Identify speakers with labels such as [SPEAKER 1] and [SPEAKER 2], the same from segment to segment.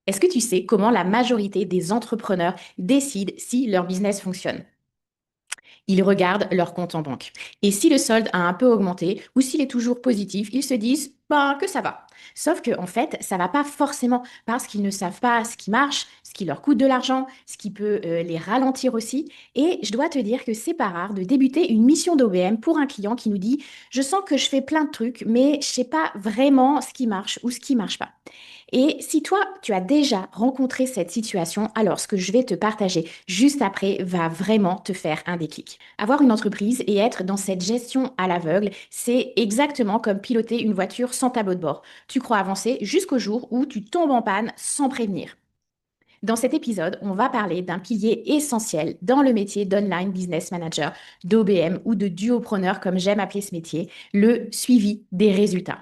[SPEAKER 1] Est-ce que tu sais comment la majorité des entrepreneurs décident si leur business fonctionne? Ils regardent leur compte en banque. Et si le solde a un peu augmenté ou s'il est toujours positif, ils se disent que ça va. Sauf que en fait, ça va pas forcément parce qu'ils ne savent pas ce qui marche, ce qui leur coûte de l'argent, ce qui peut les ralentir aussi. Et je dois te dire que c'est pas rare de débuter une mission d'OBM pour un client qui nous dit je sens que je fais plein de trucs, mais je sais pas vraiment ce qui marche ou ce qui marche pas. Et si toi, tu as déjà rencontré cette situation, alors ce que je vais te partager juste après va vraiment te faire un déclic. Avoir une entreprise et être dans cette gestion à l'aveugle, c'est exactement comme piloter une voiture sans tableau de bord. Tu crois avancer jusqu'au jour où tu tombes en panne sans prévenir. Dans cet épisode, on va parler d'un pilier essentiel dans le métier d'online business manager, d'OBM ou de duopreneur comme j'aime appeler ce métier, le suivi des résultats.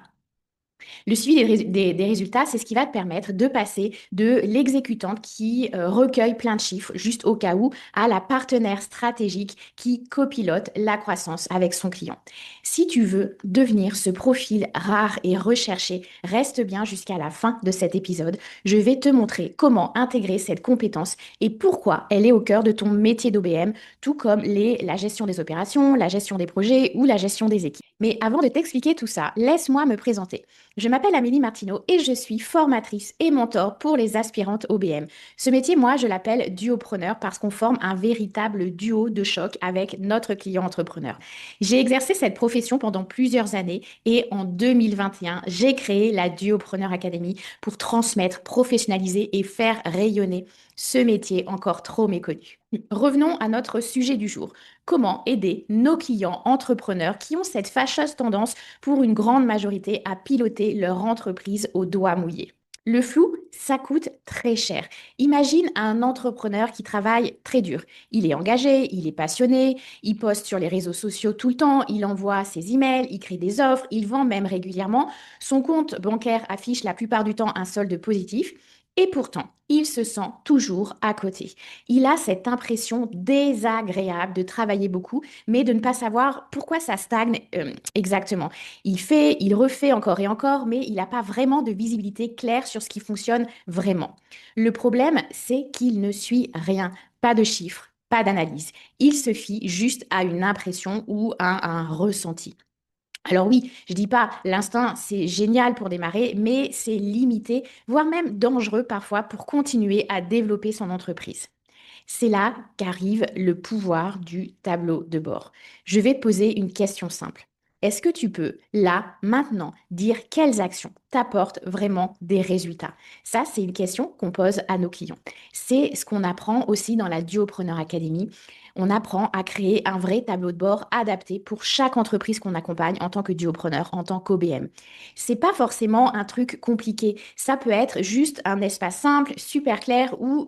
[SPEAKER 1] Le suivi des résultats, c'est ce qui va te permettre de passer de l'exécutante qui recueille plein de chiffres juste au cas où à la partenaire stratégique qui copilote la croissance avec son client. Si tu veux devenir ce profil rare et recherché, reste bien jusqu'à la fin de cet épisode. Je vais te montrer comment intégrer cette compétence et pourquoi elle est au cœur de ton métier d'OBM, tout comme la gestion des opérations, la gestion des projets ou la gestion des équipes. Mais avant de t'expliquer tout ça, laisse-moi me présenter. Je m'appelle Amélie Martineau et je suis formatrice et mentor pour les aspirantes OBM. Ce métier, moi, je l'appelle duopreneur parce qu'on forme un véritable duo de choc avec notre client entrepreneur. J'ai exercé cette profession pendant plusieurs années et en 2021, j'ai créé la Duopreneur Academy pour transmettre, professionnaliser et faire rayonner ce métier encore trop méconnu. Revenons à notre sujet du jour. Comment aider nos clients entrepreneurs qui ont cette fâcheuse tendance pour une grande majorité à piloter leur entreprise au doigt mouillé. Le flou, ça coûte très cher. Imagine un entrepreneur qui travaille très dur. Il est engagé, il est passionné, il poste sur les réseaux sociaux tout le temps, il envoie ses emails, il crée des offres, il vend même régulièrement. Son compte bancaire affiche la plupart du temps un solde positif. Et pourtant, il se sent toujours à côté. Il a cette impression désagréable de travailler beaucoup, mais de ne pas savoir pourquoi ça stagne exactement. Il fait, il refait encore et encore, mais il n'a pas vraiment de visibilité claire sur ce qui fonctionne vraiment. Le problème, c'est qu'il ne suit rien, pas de chiffres, pas d'analyse. Il se fie juste à une impression ou à un ressenti. Alors oui, je dis pas l'instinct, c'est génial pour démarrer, mais c'est limité, voire même dangereux parfois pour continuer à développer son entreprise. C'est là qu'arrive le pouvoir du tableau de bord. Je vais te poser une question simple. Est-ce que tu peux, là, maintenant, dire quelles actions t'apportent vraiment des résultats? Ça, c'est une question qu'on pose à nos clients. C'est ce qu'on apprend aussi dans la Duopreneur Academy. On apprend à créer un vrai tableau de bord adapté pour chaque entreprise qu'on accompagne en tant que duopreneur, en tant qu'OBM. C'est pas forcément un truc compliqué. Ça peut être juste un espace simple, super clair, où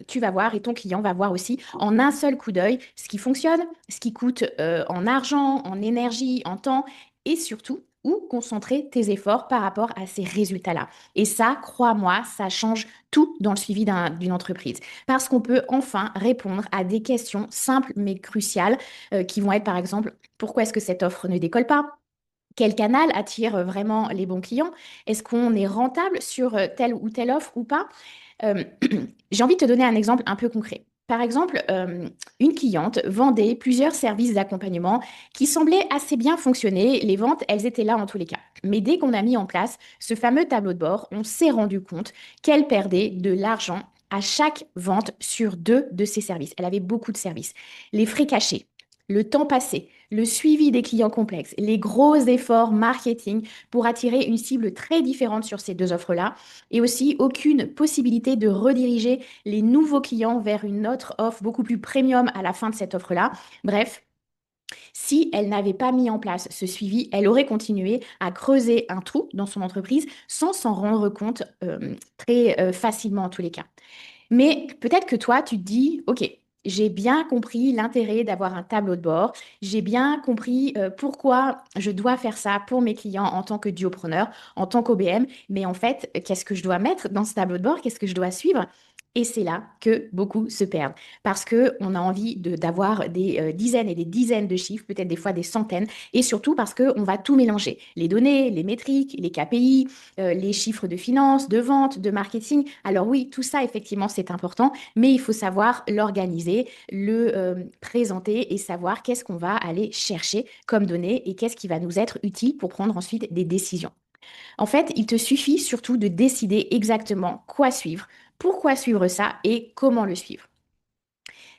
[SPEAKER 1] tu vas voir et ton client va voir aussi en un seul coup d'œil ce qui fonctionne, ce qui coûte en argent, en énergie, en temps, et surtout où concentrer tes efforts par rapport à ces résultats-là. Et ça, crois-moi, ça change tout dans le suivi d'une entreprise. Parce qu'on peut enfin répondre à des questions simples mais cruciales qui vont être par exemple, pourquoi est-ce que cette offre ne décolle pas? Quel canal attire vraiment les bons clients? Est-ce qu'on est rentable sur telle ou telle offre ou pas? Euh, j'ai envie de te donner un exemple un peu concret. Par exemple, une cliente vendait plusieurs services d'accompagnement qui semblaient assez bien fonctionner. Les ventes, elles étaient là en tous les cas. Mais dès qu'on a mis en place ce fameux tableau de bord, on s'est rendu compte qu'elle perdait de l'argent à chaque vente sur deux de ses services. Elle avait beaucoup de services. Les frais cachés, le temps passé, le suivi des clients complexes, les gros efforts marketing pour attirer une cible très différente sur ces deux offres-là, et aussi aucune possibilité de rediriger les nouveaux clients vers une autre offre beaucoup plus premium à la fin de cette offre-là. Bref, si elle n'avait pas mis en place ce suivi, elle aurait continué à creuser un trou dans son entreprise sans s'en rendre compte très facilement en tous les cas. Mais peut-être que toi, tu te dis, OK, j'ai bien compris l'intérêt d'avoir un tableau de bord, j'ai bien compris pourquoi je dois faire ça pour mes clients en tant que duopreneur, en tant qu'OBM, mais en fait, qu'est-ce que je dois mettre dans ce tableau de bord? Qu'est-ce que je dois suivre? Et c'est là que beaucoup se perdent parce que on a envie d'avoir des dizaines et des dizaines de chiffres, peut-être des fois des centaines, et surtout parce que on va tout mélanger. Les données, les métriques, les KPI, les chiffres de finance, de vente, de marketing. Alors oui, tout ça, effectivement, c'est important, mais il faut savoir l'organiser, le présenter et savoir qu'est-ce qu'on va aller chercher comme données et qu'est-ce qui va nous être utile pour prendre ensuite des décisions. En fait, il te suffit surtout de décider exactement quoi suivre, pourquoi suivre ça et comment le suivre.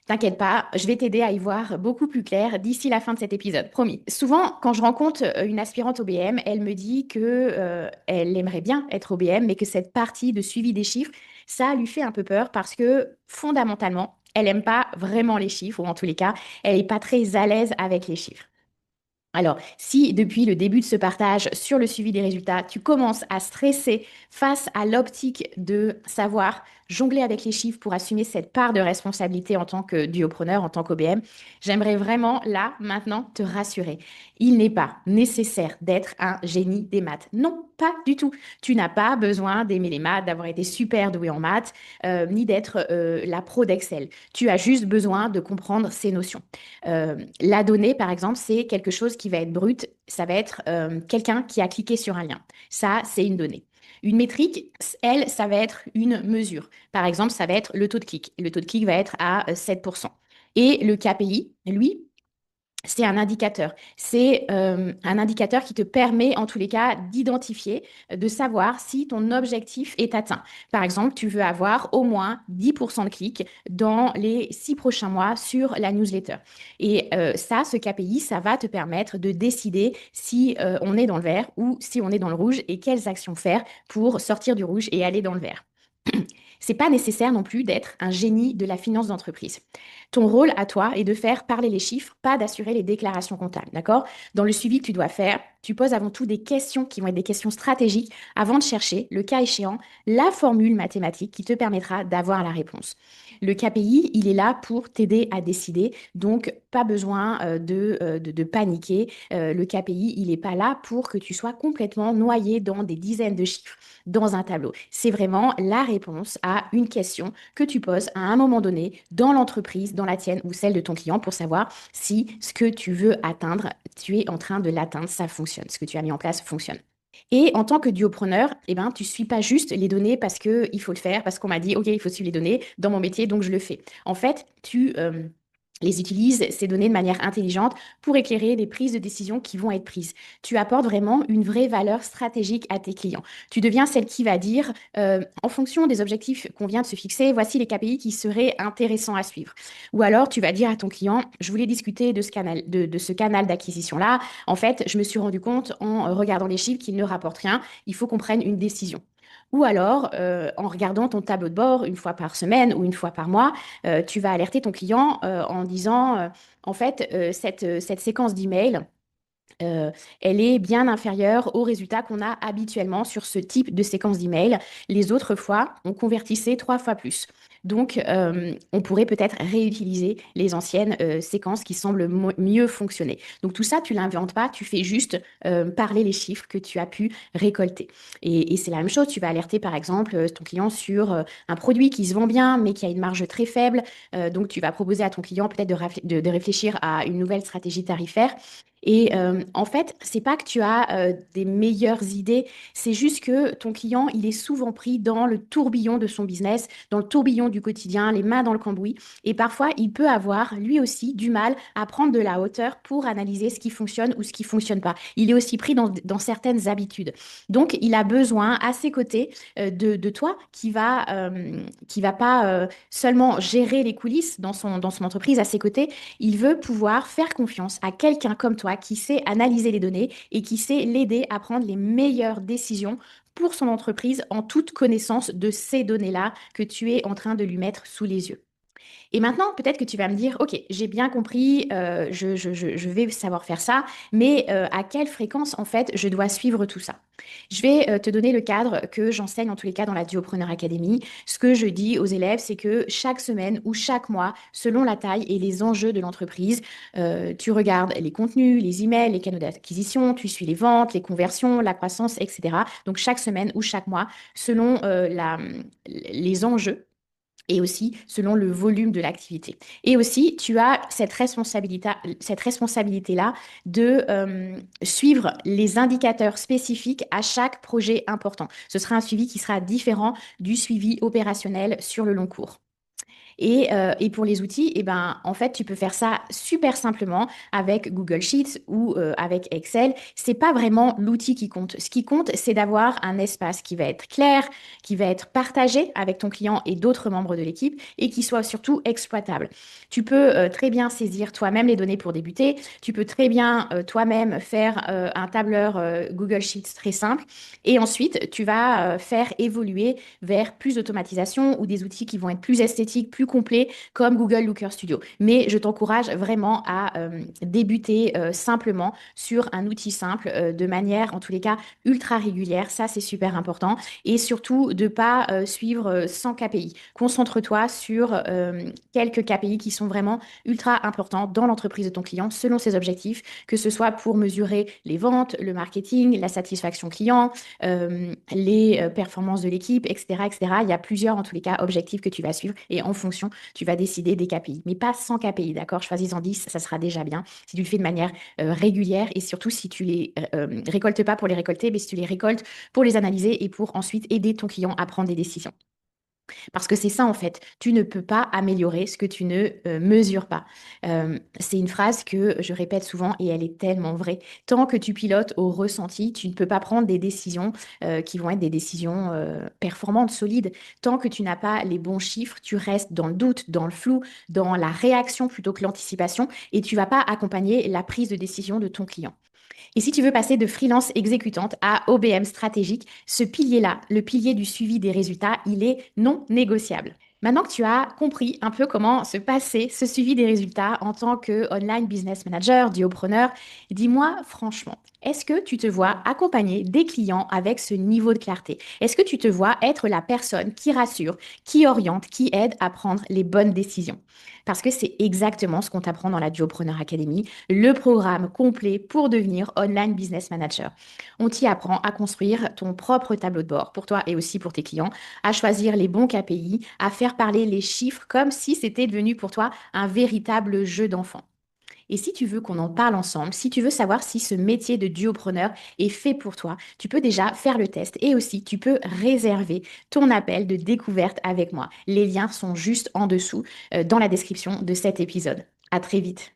[SPEAKER 1] T'inquiète pas, je vais t'aider à y voir beaucoup plus clair d'ici la fin de cet épisode, promis. Souvent, quand je rencontre une aspirante OBM, elle me dit que elle aimerait bien être OBM, mais que cette partie de suivi des chiffres, ça lui fait un peu peur parce que fondamentalement, elle aime pas vraiment les chiffres, ou en tous les cas, elle n'est pas très à l'aise avec les chiffres. Alors, si depuis le début de ce partage sur le suivi des résultats, tu commences à stresser face à l'optique de savoir jongler avec les chiffres pour assumer cette part de responsabilité en tant que duopreneur, en tant qu'OBM, j'aimerais vraiment là, maintenant, te rassurer. Il n'est pas nécessaire d'être un génie des maths. Non, pas du tout. Tu n'as pas besoin d'aimer les maths, d'avoir été super doué en maths, ni d'être la pro d'Excel. Tu as juste besoin de comprendre ces notions. La donnée, par exemple, c'est quelque chose qui va être brut. Ça va être quelqu'un qui a cliqué sur un lien. Ça, c'est une donnée. Une métrique, elle, ça va être une mesure. Par exemple, ça va être le taux de clic. Le taux de clic va être à 7%. Et le KPI, lui, c'est un indicateur. C'est un indicateur qui te permet, en tous les cas, d'identifier, de savoir si ton objectif est atteint. Par exemple, tu veux avoir au moins 10% de clics dans les 6 prochains mois sur la newsletter. Et ça, ce KPI, ça va te permettre de décider si on est dans le vert ou si on est dans le rouge et quelles actions faire pour sortir du rouge et aller dans le vert. C'est pas nécessaire non plus d'être un génie de la finance d'entreprise. Ton rôle à toi est de faire parler les chiffres, pas d'assurer les déclarations comptables, d'accord? Dans le suivi que tu dois faire, tu poses avant tout des questions qui vont être des questions stratégiques avant de chercher, le cas échéant, la formule mathématique qui te permettra d'avoir la réponse. Le KPI, il est là pour t'aider à décider, donc pas besoin de paniquer. Le KPI, il n'est pas là pour que tu sois complètement noyé dans des dizaines de chiffres dans un tableau. C'est vraiment la réponse à une question que tu poses à un moment donné dans l'entreprise, dans la tienne ou celle de ton client pour savoir si ce que tu veux atteindre, tu es en train de l'atteindre, ça fonctionne, ce que tu as mis en place fonctionne. Et en tant que duopreneur, eh ben, tu ne suis pas juste les données parce qu'il faut le faire, parce qu'on m'a dit, OK, il faut suivre les données dans mon métier, donc je le fais. En fait, tu les utilises, ces données, de manière intelligente pour éclairer les prises de décision qui vont être prises. Tu apportes vraiment une vraie valeur stratégique à tes clients. Tu deviens celle qui va dire, en fonction des objectifs qu'on vient de se fixer, voici les KPI qui seraient intéressants à suivre. Ou alors, tu vas dire à ton client, je voulais discuter de ce canal d'acquisition-là. En fait, je me suis rendu compte en regardant les chiffres qu'il ne rapporte rien. Il faut qu'on prenne une décision. Ou alors, en regardant ton tableau de bord une fois par semaine ou une fois par mois, tu vas alerter ton client en disant, en fait, cette séquence d'emails, euh, elle est bien inférieure aux résultats qu'on a habituellement sur ce type de séquence d'email. Les autres fois, on convertissait 3 fois plus. Donc, on pourrait peut-être réutiliser les anciennes séquences qui semblent mieux fonctionner. Donc, tout ça, tu l'inventes pas, tu fais juste parler les chiffres que tu as pu récolter. Et c'est la même chose, tu vas alerter par exemple ton client sur un produit qui se vend bien, mais qui a une marge très faible. Donc, tu vas proposer à ton client peut-être de réfléchir à une nouvelle stratégie tarifaire. Et en fait, c'est pas que tu as des meilleures idées, c'est juste que ton client, il est souvent pris dans le tourbillon de son business, dans le tourbillon du quotidien, les mains dans le cambouis. Et parfois, il peut avoir, lui aussi, du mal à prendre de la hauteur pour analyser ce qui fonctionne ou ce qui fonctionne pas. Il est aussi pris dans certaines habitudes. Donc, il a besoin, à ses côtés, de toi qui va pas seulement gérer les coulisses dans son entreprise à ses côtés, il veut pouvoir faire confiance à quelqu'un comme toi qui sait analyser les données et qui sait l'aider à prendre les meilleures décisions pour son entreprise en toute connaissance de ces données-là que tu es en train de lui mettre sous les yeux. Et maintenant, peut-être que tu vas me dire, OK, j'ai bien compris, je vais savoir faire ça, mais à quelle fréquence, en fait, je dois suivre tout ça? Je vais te donner le cadre que j'enseigne en tous les cas dans la Duopreneur Academy. Ce que je dis aux élèves, c'est que chaque semaine ou chaque mois, selon la taille et les enjeux de l'entreprise, tu regardes les contenus, les emails, les canaux d'acquisition, tu suis les ventes, les conversions, la croissance, etc. Donc chaque semaine ou chaque mois, selon les enjeux et aussi selon le volume de l'activité. Et aussi, tu as cette responsabilité-là de suivre les indicateurs spécifiques à chaque projet important. Ce sera un suivi qui sera différent du suivi opérationnel sur le long cours. Et pour les outils, eh ben, en fait, tu peux faire ça super simplement avec Google Sheets ou avec Excel. C'est pas vraiment l'outil qui compte. Ce qui compte, c'est d'avoir un espace qui va être clair, qui va être partagé avec ton client et d'autres membres de l'équipe et qui soit surtout exploitable. Tu peux très bien saisir toi-même les données pour débuter. Tu peux très bien toi-même faire un tableur Google Sheets très simple. Et ensuite, tu vas faire évoluer vers plus d'automatisation ou des outils qui vont être plus esthétiques, plus complets, comme Google Looker Studio. Mais je t'encourage vraiment à débuter simplement sur un outil simple, de manière, en tous les cas, ultra régulière. Ça, c'est super important. Et surtout, de ne pas suivre 100 KPI. Concentre-toi sur quelques KPI qui sont vraiment ultra importants dans l'entreprise de ton client, selon ses objectifs, que ce soit pour mesurer les ventes, le marketing, la satisfaction client, les performances de l'équipe, etc., etc. Il y a plusieurs, en tous les cas, objectifs que tu vas suivre et en fonction, tu vas décider des KPI. Mais pas 100 KPI, d'accord? Choisis-en 10, ça sera déjà bien. Si tu le fais de manière régulière et surtout si tu les récoltes pas pour les récolter, mais si tu les récoltes pour les analyser et pour ensuite aider ton client à prendre des décisions. Parce que c'est ça, en fait. Tu ne peux pas améliorer ce que tu ne mesures pas. C'est une phrase que je répète souvent et elle est tellement vraie. Tant que tu pilotes au ressenti, tu ne peux pas prendre des décisions qui vont être des décisions performantes, solides. Tant que tu n'as pas les bons chiffres, tu restes dans le doute, dans le flou, dans la réaction plutôt que l'anticipation et tu vas pas accompagner la prise de décision de ton client. Et si tu veux passer de freelance exécutante à OBM stratégique, ce pilier-là, le pilier du suivi des résultats, il est non négociable. Maintenant que tu as compris un peu comment se passer ce suivi des résultats en tant que online business manager, duopreneur, dis-moi franchement, est-ce que tu te vois accompagner des clients avec ce niveau de clarté? Est-ce que tu te vois être la personne qui rassure, qui oriente, qui aide à prendre les bonnes décisions? Parce que c'est exactement ce qu'on t'apprend dans la Duopreneur Academy, le programme complet pour devenir online business manager. On t'y apprend à construire ton propre tableau de bord pour toi et aussi pour tes clients, à choisir les bons KPI, à faire parler les chiffres comme si c'était devenu pour toi un véritable jeu d'enfant. Et si tu veux qu'on en parle ensemble, si tu veux savoir si ce métier de duopreneur est fait pour toi, tu peux déjà faire le test et aussi tu peux réserver ton appel de découverte avec moi. Les liens sont juste en dessous dans la description de cet épisode. À très vite.